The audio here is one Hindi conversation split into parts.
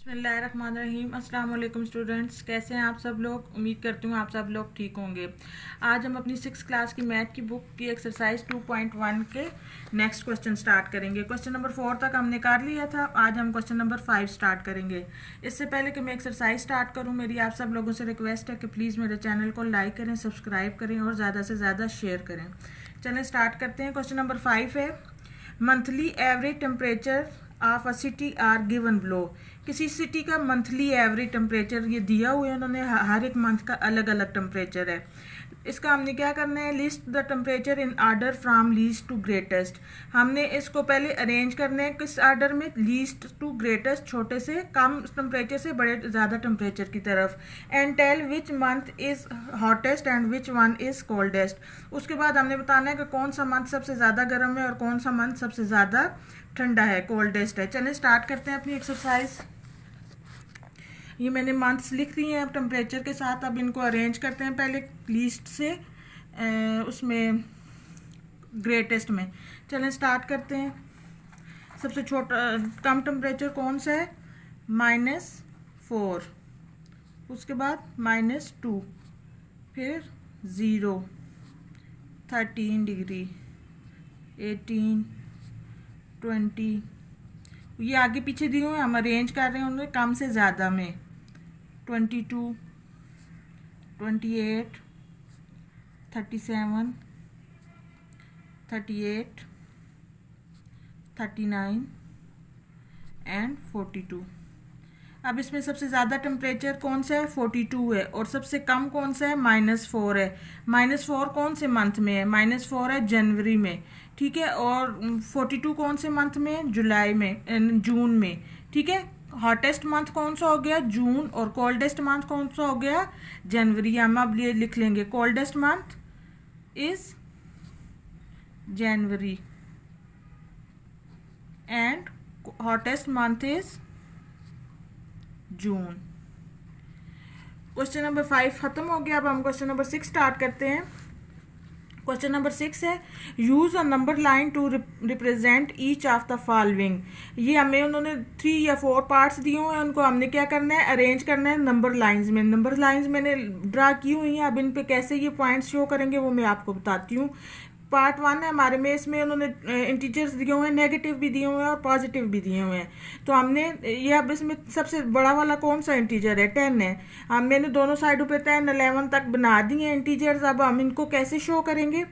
बिस्मिल्लाहिर्रहमानिर्रहीम। अस्सलाम वालेकुम स्टूडेंट्स, कैसे हैं आप सब लोग। उम्मीद करती हूँ आप सब लोग ठीक होंगे। आज हम अपनी 6th क्लास की मैथ की बुक की एक्सरसाइज 2.1 के नेक्स्ट क्वेश्चन स्टार्ट करेंगे। क्वेश्चन नंबर 4 तक हमने कर लिया था, आज हम क्वेश्चन नंबर 5 स्टार्ट करेंगे। इससे पहले कि मैं एक्सरसाइज स्टार्ट करूँ, मेरी आप सब लोगों से रिक्वेस्ट है कि प्लीज़ मेरे चैनल को लाइक करें, सब्सक्राइब करें और ज़्यादा से ज़्यादा शेयर करें। चलें स्टार्ट करते हैं। क्वेश्चन नंबर 5 है, monthly average temperature of a city are given below. किसी सिटी का मंथली एवरेज टेम्परेचर ये दिया हुआ है, उन्होंने हर एक मंथ का अलग अलग टेम्परेचर है। इसका हमने क्या करना है, list the temperature in order from least to greatest. हमने इसको पहले अरेंज करना है किस आर्डर में, लीस्ट टू ग्रेटेस्ट, छोटे से कम टेम्परेचर से बड़े ज़्यादा टेम्परेचर की तरफ। And tell which month is hottest and which one is coldest. उसके बाद हमने बताना है कि कौन सा मंथ सबसे ज़्यादा गर्म है और कौन सा मंथ सबसे ज़्यादा ठंडा है, कोल्डेस्ट है। चलिए स्टार्ट करते हैं अपनी एक्सरसाइज। ये मैंने मंथ्स लिख दिए हैं अब टेम्परेचर के साथ। अब इनको अरेंज करते हैं पहले लीस्ट से उसमें ग्रेटेस्ट में। चलें स्टार्ट करते हैं। सबसे छोटा कम टेम्परेचर कौन सा है, -4, उसके बाद -2, फिर 0, 13 डिग्री, 18, 20। ये आगे पीछे दिए हुए हम अरेंज कर रहे हैं उन्हें कम से ज़्यादा में। 22, 28, 37, 38, 39 एंड 42। अब इसमें सबसे ज़्यादा टेम्परेचर कौन सा है, 42 है, और सबसे कम कौन सा है, -4 है। -4 कौन से मंथ में है, -4 है जनवरी में, ठीक है। और 42 कौन से मंथ में है, जुलाई में, जून में, ठीक है। हॉटेस्ट मंथ कौन सा हो गया, जून, और कोल्डेस्ट मंथ कौन सा हो गया, जनवरी। हम अब ये लिख लेंगे, coldest month is January and hottest month is June. Question number 5 खत्म हो गया। अब हम क्वेश्चन नंबर 6 स्टार्ट करते हैं। क्वेश्चन नंबर 6 है, use a number line to represent each of the following. ये हमें उन्होंने 3 या 4 पार्ट्स दिए हुए हैं, उनको हमने क्या करना है, अरेंज करना है नंबर लाइंस में। नंबर लाइंस मैंने ड्रा की हुई हैं, अब इन पे कैसे ये पॉइंट्स शो करेंगे वो मैं आपको बताती हूँ। पार्ट 1 है हमारे में, इसमें उन्होंने इंटीजर्स दिए हुए हैं, नेगेटिव भी दिए हुए हैं और पॉजिटिव भी दिए हुए हैं। तो हमने ये अब इसमें सबसे बड़ा वाला कौन सा इंटीजर है, 10 है। मैंने दोनों साइडों पे 10, 11 तक बना दिए हैं इंटीजर्स। अब हम इनको कैसे शो करेंगे,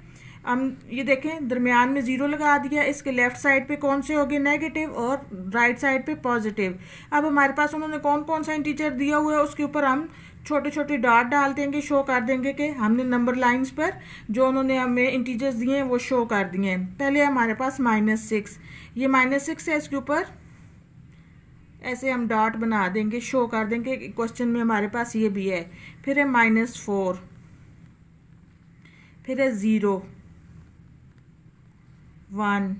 हम ये देखें दरमियान में 0 लगा दिया, इसके लेफ्ट साइड पे कौन से हो गए, नेगेटिव, और राइट साइड पे पॉजिटिव। अब हमारे पास उन्होंने कौन कौन सा इंटीजर दिया हुआ है, उसके ऊपर हम छोटे छोटे डॉट डाल देंगे, शो कर देंगे कि हमने नंबर लाइंस पर जो उन्होंने हमें इंटीजर्स दिए हैं वो शो कर दिए हैं। पहले हमारे पास -6, ये -6 है, इसके ऊपर ऐसे हम डॉट बना देंगे, शो कर देंगे। क्वेश्चन में हमारे पास ये भी है। फिर है -4, फिर है 0, 1,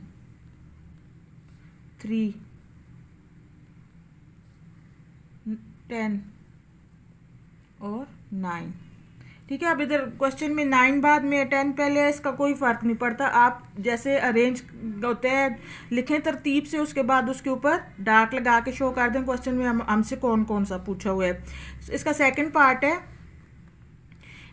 3, 10 और 9, ठीक है। अब इधर क्वेश्चन में 9 बाद में 10 पहले है, इसका कोई फ़र्क नहीं पड़ता। आप जैसे अरेंज होते हैं लिखें तरतीब से, उसके बाद उसके ऊपर डार्क लगा के शो कर दें क्वेश्चन में हमसे कौन कौन सा पूछा हुआ है। इसका सेकंड पार्ट है,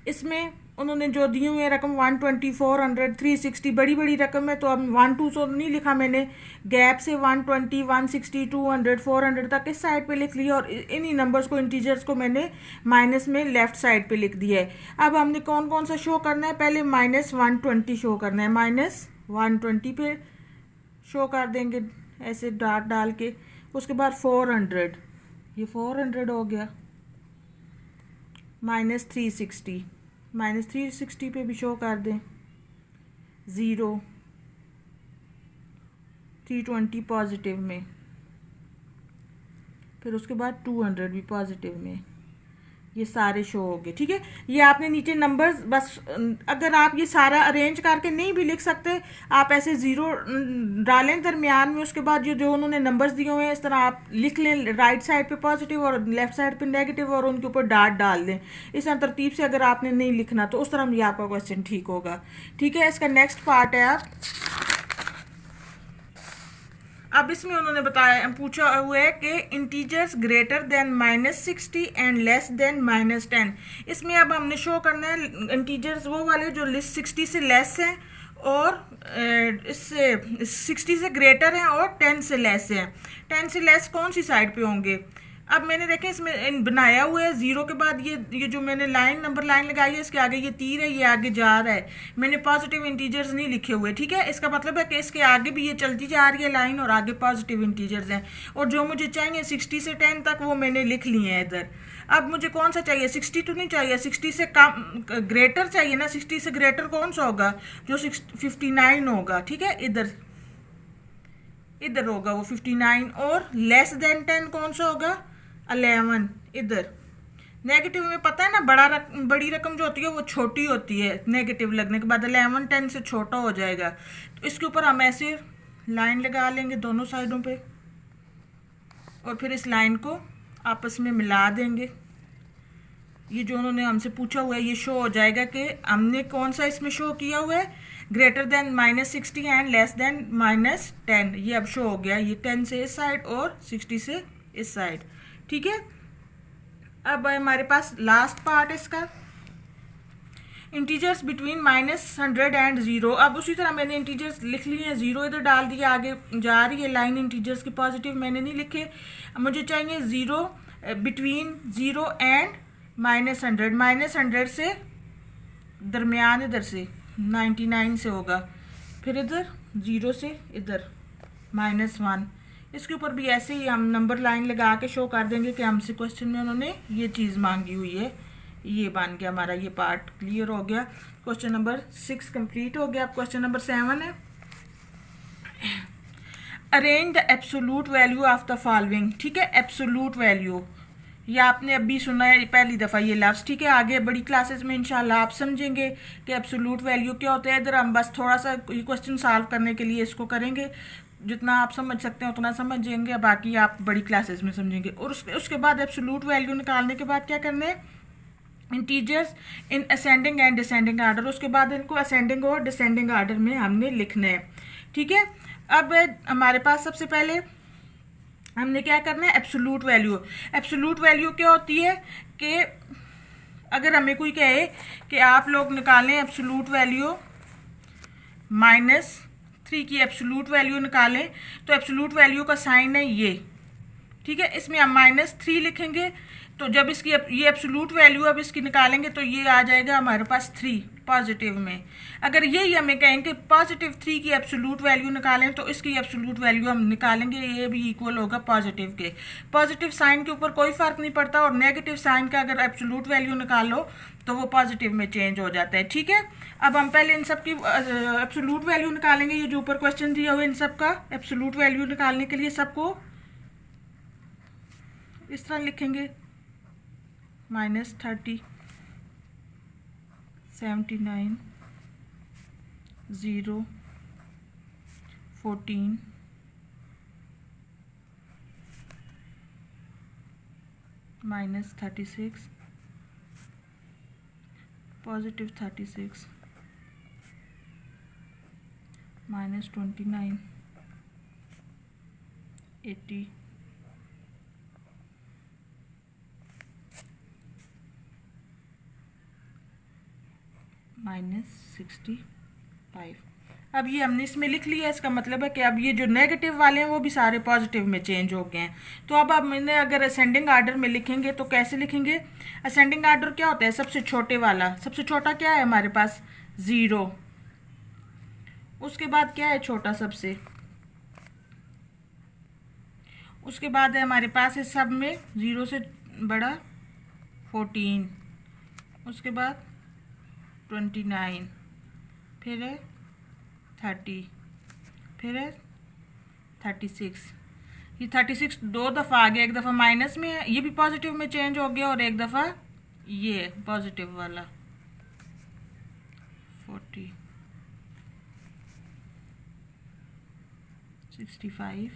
इसमें उन्होंने जो दिए हुए रकम 120, 400, 360 बड़ी बड़ी रकम है, तो अब 1, 2 तो नहीं लिखा मैंने, गैप से 120, 160, 200, 400 तक इस साइड पे लिख लिया, और इन्हीं नंबर्स को, इंटीजर्स को मैंने माइनस में लेफ्ट साइड पे लिख दिया है। अब हमने कौन कौन सा शो करना है, पहले -120 शो करना है, -120 पे शो कर देंगे ऐसे डॉट डाल के। उसके बाद 400, ये 400 हो गया, -360, -360 पे भी शो कर दें, 0, 320 पॉजिटिव में, फिर उसके बाद 200 भी पॉजिटिव में। ये सारे शो हो गए, ठीक है। ये आपने नीचे नंबर्स बस, अगर आप ये सारा अरेंज करके नहीं भी लिख सकते, आप ऐसे 0 डालें दरमियान में, उसके बाद जो जो उन्होंने नंबर्स दिए हुए हैं इस तरह आप लिख लें, राइट साइड पे पॉजिटिव और लेफ्ट साइड पे नेगेटिव, और उनके ऊपर डॉट डाल दें। इस तरतीब से अगर आपने नहीं लिखना तो उस तरह भी आपका क्वेश्चन ठीक होगा, ठीक है। इसका नेक्स्ट पार्ट है, अब इसमें उन्होंने बताया, पूछा हुआ है कि integers greater than -60 and less than -10। इसमें अब हमने शो करना है इंटीजर्स वो वाले जो 60 से लेस हैं और इससे 60 से ग्रेटर हैं और 10 से लेस हैं। 10 से लेस कौन सी साइड पे होंगे? अब मैंने देखें इसमें बनाया हुआ है ज़ीरो के बाद ये जो मैंने नंबर लाइन लगाई है, इसके आगे ये तीर है, ये आगे जा रहा है। मैंने पॉजिटिव इंटीजर्स नहीं लिखे हुए, ठीक है। इसका मतलब है कि इसके आगे भी ये चलती जा रही है लाइन और आगे पॉजिटिव इंटीजर्स हैं। और जो मुझे चाहिए 60 से 10 तक वो मैंने लिख लिए हैं इधर। अब मुझे कौन सा चाहिए? 60 तो नहीं चाहिए, 60 से कम ग्रेटर चाहिए ना। 60 से ग्रेटर कौन सा होगा? जो 59 होगा, ठीक है। इधर होगा वो 59। और लेस देन 10 कौन सा होगा? 11 इधर। नेगेटिव में पता है ना, बड़ी रकम जो होती है वो छोटी होती है, नेगेटिव लगने के बाद 11 10 से छोटा हो जाएगा। तो इसके ऊपर हम ऐसे लाइन लगा लेंगे दोनों साइडों पे और फिर इस लाइन को आपस में मिला देंगे। ये जो उन्होंने हमसे पूछा हुआ है ये शो हो जाएगा कि हमने कौन सा इसमें शो किया हुआ है, greater than -60 and less than -10। ये अब शो हो गया, ये 10 से इस साइड और 60 से इस साइड, ठीक है। अब हमारे पास लास्ट पार्ट है इसका, इंटीजर्स बिटवीन -100 एंड 0। अब उसी तरह मैंने इंटीजर्स लिख लिए हैं, 0 इधर डाल दिया, आगे जा रही है लाइन इंटीजर्स की पॉजिटिव, मैंने नहीं लिखे। मुझे चाहिए 0 बिटवीन 0 एंड -100। -100 से दरमियान इधर से 99 से होगा, फिर इधर 0 से इधर -1। इसके ऊपर भी ऐसे ही हम नंबर लाइन लगा के शो कर देंगे कि हमसे क्वेश्चन में उन्होंने ये चीज़ मांगी हुई है। ये बन गया हमारा, ये पार्ट क्लियर हो गया। क्वेश्चन नंबर 6 कंप्लीट हो गया। अब क्वेश्चन नंबर 7 है, arrange the absolute value of the following. ठीक है, एब्सोलूट वैल्यू ये आपने अभी सुना है पहली दफ़ा ये लफ्ज़, ठीक है। आगे बड़ी क्लासेस में इंशाल्लाह आप समझेंगे कि एब्सोलूट वैल्यू क्या होता है। इधर हम बस थोड़ा सा ये क्वेश्चन सॉल्व करने के लिए इसको करेंगे, जितना आप समझ सकते हैं उतना समझेंगे, बाकी आप बड़ी क्लासेस में समझेंगे। और उसके बाद एब्सोलूट वैल्यू निकालने के बाद क्या करना है, integers in ascending and descending order. उसके बाद इनको असेंडिंग और डिसेंडिंग आर्डर में हमने लिखना है, ठीक है। अब हमारे पास सबसे पहले हमने क्या करना है, एब्सोलूट वैल्यू। एब्सोलूट वैल्यू क्या होती है कि अगर हमें कोई कहे कि आप लोग निकालें एब्सोलूट वैल्यू -3 की एब्सोलूट वैल्यू निकालें, तो एब्सोलूट वैल्यू का साइन है ये, ठीक है। इसमें हम -3 लिखेंगे, तो जब इसकी ये एब्सोलूट वैल्यू अब इसकी निकालेंगे तो ये आ जाएगा हमारे पास 3 पॉजिटिव में। अगर यही हमें कहेंगे +3 की एब्सोलूट वैल्यू निकालें, तो इसकी एब्सोलूट वैल्यू हम निकालेंगे, ये भी इक्वल होगा पॉजिटिव के। पॉजिटिव साइन के ऊपर कोई फ़र्क नहीं पड़ता, और नेगेटिव साइन का अगर एब्सोलूट वैल्यू निकालो तो वो पॉजिटिव में चेंज हो जाता है, ठीक है। अब हम पहले इन सब की एब्सोलूट वैल्यू निकालेंगे। ये जो ऊपर क्वेश्चन दिया हुआ है इन सब का एब्सोलूट वैल्यू निकालने के लिए सबको इस तरह लिखेंगे, -30, 79, 0, 14, -36, +36, -29, 80, -65। अब ये हमने इसमें लिख लिया, इसका मतलब है कि अब ये जो नेगेटिव वाले हैं वो भी सारे पॉजिटिव में चेंज हो गए हैं। तो अब मैंने अगर असेंडिंग आर्डर में लिखेंगे तो कैसे लिखेंगे, असेंडिंग आर्डर क्या होता है, सबसे छोटे वाला, सबसे छोटा क्या है हमारे पास 0, उसके बाद क्या है छोटा सबसे, उसके बाद है हमारे पास इस सब में 0 से बड़ा 14, उसके बाद 29, फिर है 30, फिर है 36। ये 36 दो दफ़ा आ गया, एक दफ़ा माइनस में है, ये भी पॉजिटिव में चेंज हो गया, और एक दफ़ा ये पॉजिटिव वाला 40, 65,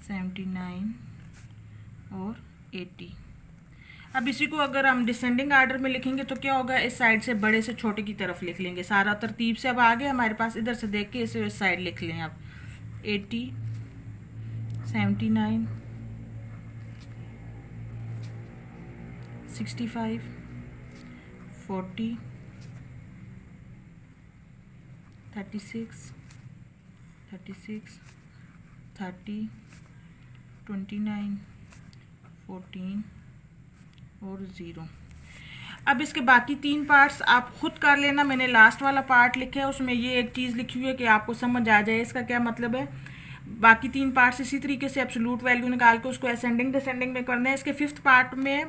79 और 80। अब इसी को अगर हम डिसेंडिंग आर्डर में लिखेंगे तो क्या होगा, इस साइड से बड़े से छोटे की तरफ लिख लेंगे, सारा तरतीब से अब आ गया हमारे पास। इधर से देख के इसे इस साइड लिख लें अब 80, 79, 65, 40, 36, 30, 29, 14 और 0। अब इसके बाकी 3 पार्ट्स आप खुद कर लेना। मैंने लास्ट वाला पार्ट लिखा है, उसमें ये एक चीज़ लिखी हुई है कि आपको समझ आ जाए इसका क्या मतलब है। बाकी 3 पार्ट्स इसी तरीके से एब्सोल्यूट वैल्यू निकाल के उसको असेंडिंग डिसेंडिंग में करना है। इसके 5th पार्ट में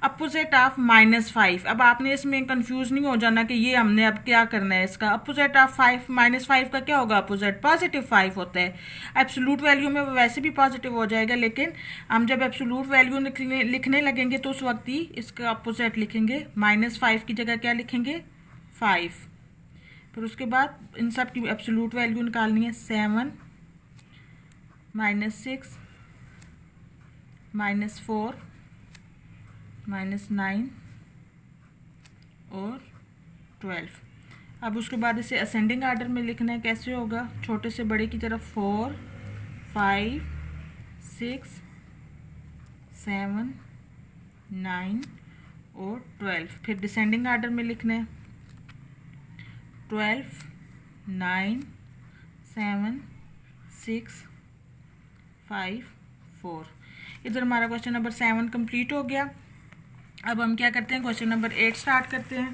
अपोजिट ऑफ -5। अब आपने इसमें कंफ्यूज नहीं हो जाना कि ये हमने अब क्या करना है। इसका अपोजिट ऑफ -5 का क्या होगा? अपोजिट +5 होता है। एब्सोल्यूट वैल्यू में वैसे भी पॉजिटिव हो जाएगा, लेकिन हम जब एब्सोल्यूट वैल्यू लिखने लगेंगे तो उस वक्त ही इसका अपोजिट लिखेंगे। -5 की जगह क्या लिखेंगे? 5। फिर उसके बाद इन सब की एब्सोल्यूट वैल्यू निकालनी है। 7, -6, -4, -9 और 12। अब उसके बाद इसे असेंडिंग आर्डर में लिखना है। कैसे होगा? छोटे से बड़े की तरफ 4, 5, 6, 7, 9 और 12। फिर डिसेंडिंग आर्डर में लिखना है 12, 9, 7, 6, 5, 4। इधर हमारा क्वेश्चन नंबर 7 कंप्लीट हो गया। अब हम क्या करते हैं? क्वेश्चन नंबर 8 स्टार्ट करते हैं।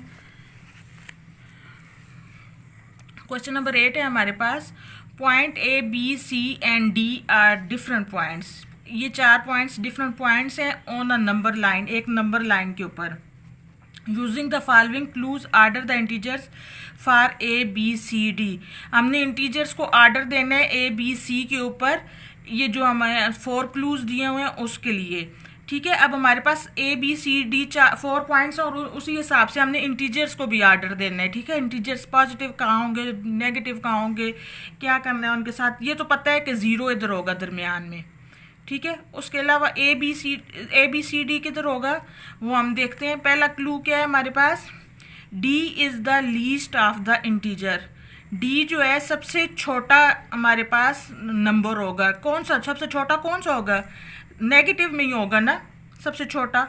क्वेश्चन नंबर 8 है हमारे पास। Point A, B, C and D are different points. ये 4 पॉइंट्स डिफरेंट पॉइंट्स हैं ऑन अ नंबर लाइन, एक नंबर लाइन के ऊपर। Using the following clues order the integers for A, B, C, D। हमने इंटीजर्स को आर्डर देना है A, B, C के ऊपर। ये जो हमें 4 क्लूज दिए हुए हैं उसके लिए, ठीक है। अब हमारे पास A, B, C, D 4 points और उसी हिसाब से हमने इंटीजर्स को भी आर्डर देना है, ठीक है। इंटीजर्स पॉजिटिव कहाँ होंगे, नेगेटिव कहाँ होंगे, क्या करना है उनके साथ। ये तो पता है कि 0 इधर होगा दरमियान में, ठीक है। उसके अलावा A, B, C, D किधर होगा वो हम देखते हैं। पहला क्लू क्या है हमारे पास? D is the least of the integer. D जो है सबसे छोटा हमारे पास नंबर होगा। कौन सा सबसे छोटा? कौन सा होगा? नेगेटिव में ही होगा ना। सबसे छोटा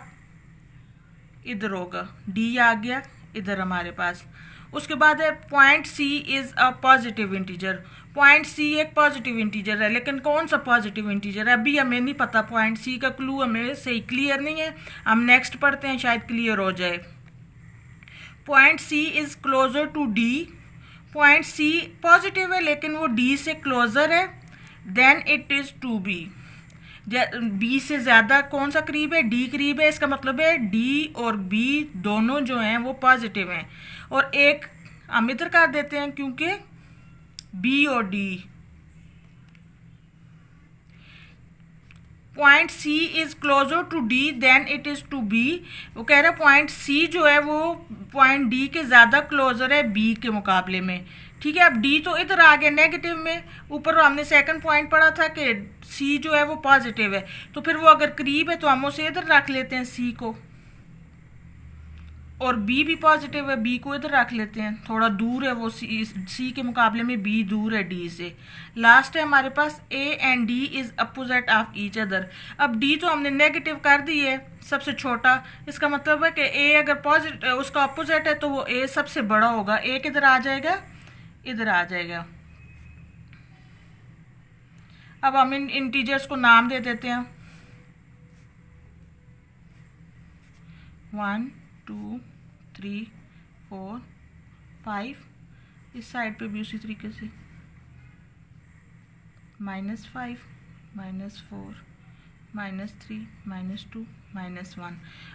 इधर होगा, D आ गया इधर हमारे पास। उसके बाद है point C is a positive integer. Point C एक पॉजिटिव इंटीजर है, लेकिन कौन सा पॉजिटिव इंटीजर है अभी हमें नहीं पता। पॉइंट C का क्लू हमें सही क्लियर नहीं है। हम नेक्स्ट पढ़ते हैं, शायद क्लियर हो जाए। Point C is closer to D। Point C positive है लेकिन वो D से क्लोजर है। Then it is to B। B से ज़्यादा कौन सा करीब है? D करीब है। इसका मतलब है D और B दोनों जो हैं वो पॉजिटिव हैं। और एक हम इधर कर देते हैं क्योंकि B और D। Point C is closer to D then it is to B। वो कह रहा है पॉइंट C जो है वो पॉइंट D के ज़्यादा क्लोजर है B के मुकाबले में, ठीक है। अब D तो इधर आ गया नेगेटिव में। ऊपर हमने सेकंड पॉइंट पढ़ा था कि C जो है वो पॉजिटिव है, तो फिर वो अगर करीब है तो हम उसे इधर रख लेते हैं C को। और B भी पॉजिटिव है, B को इधर रख लेते हैं। थोड़ा दूर है वो C के मुकाबले में B दूर है D से। लास्ट है हमारे पास A and D is opposite of each other. अब D तो हमने नेगेटिव कर दी है, सबसे छोटा। इसका मतलब है कि A अगर पॉजिटिव उसका अपोजिट है तो वो A सबसे बड़ा होगा। A किधर आ जाएगा? इधर आ जाएगा। अब हम इन इंटीजर्स को नाम दे देते हैं। 1, 2, 3, 4, 5। इस साइड पे भी उसी तरीके से -5, -4, -3, -2, -1।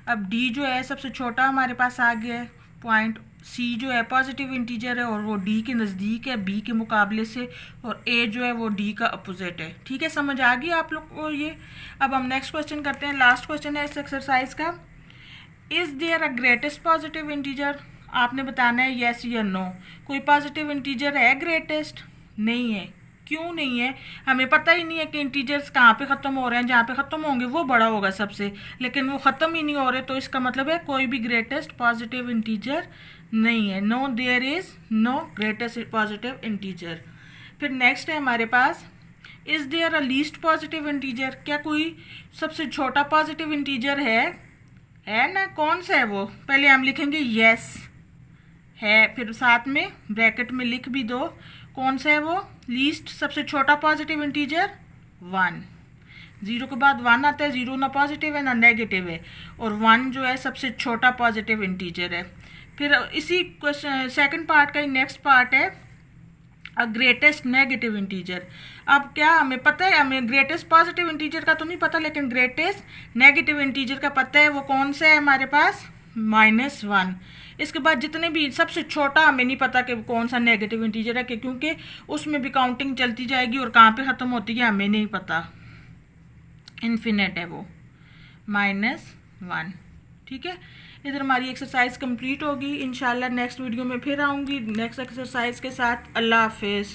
अब D जो है सबसे छोटा हमारे पास आ गया है। पॉइंट C जो है पॉजिटिव इंटीजर है और वो D के नज़दीक है B के मुकाबले से। और A जो है वो D का अपोजिट है, ठीक है। समझ आ गई आप लोग को ये। अब हम नेक्स्ट क्वेश्चन करते हैं। लास्ट क्वेश्चन है इस एक्सरसाइज का। Is there a greatest positive integer? आपने बताना है येस या नो। कोई पॉजिटिव इंटीजर है ग्रेटेस्ट? नहीं है। क्यों नहीं है? हमें पता ही नहीं है कि इंटीजर्स कहाँ पे ख़त्म हो रहे हैं। जहाँ पे ख़त्म होंगे वो बड़ा होगा सबसे, लेकिन वो ख़त्म ही नहीं हो रहे, तो इसका मतलब है कोई भी ग्रेटेस्ट पॉजिटिव इंटीजर नहीं है। No, there is no greatest positive integer. फिर नेक्स्ट है हमारे पास is there a least positive integer, क्या कोई सबसे छोटा पॉजिटिव इंटीजर है ना? कौन सा है वो? पहले हम लिखेंगे यस है, फिर साथ में ब्रैकेट में लिख भी दो कौन सा है वो लीस्ट सबसे छोटा पॉजिटिव इंटीजर 1। 0 के बाद 1 आता है, 0 ना पॉजिटिव है ना नेगेटिव है, और 1 जो है सबसे छोटा पॉजिटिव इंटीजर है। फिर इसी क्वेश्चन सेकंड पार्ट का ही नेक्स्ट पार्ट है अ ग्रेटेस्ट नेगेटिव इंटीजर। अब क्या हमें पता है, हमें ग्रेटेस्ट पॉजिटिव इंटीजर का तो नहीं पता, लेकिन ग्रेटेस्ट नेगेटिव इंटीजर का पता है। वो कौन सा है हमारे पास? -1। इसके बाद जितने भी सबसे छोटा हमें नहीं पता कि कौन सा नेगेटिव इंटीजर है, क्योंकि उसमें भी काउंटिंग चलती जाएगी और कहाँ पे ख़त्म होती है हमें नहीं पता। इन्फिनेट है वो -1। ठीक है, इधर हमारी एक्सरसाइज कंप्लीट होगी। इंशाल्लाह नेक्स्ट वीडियो में फिर आऊँगी नेक्स्ट एक्सरसाइज के साथ। अल्लाह हाफिज़।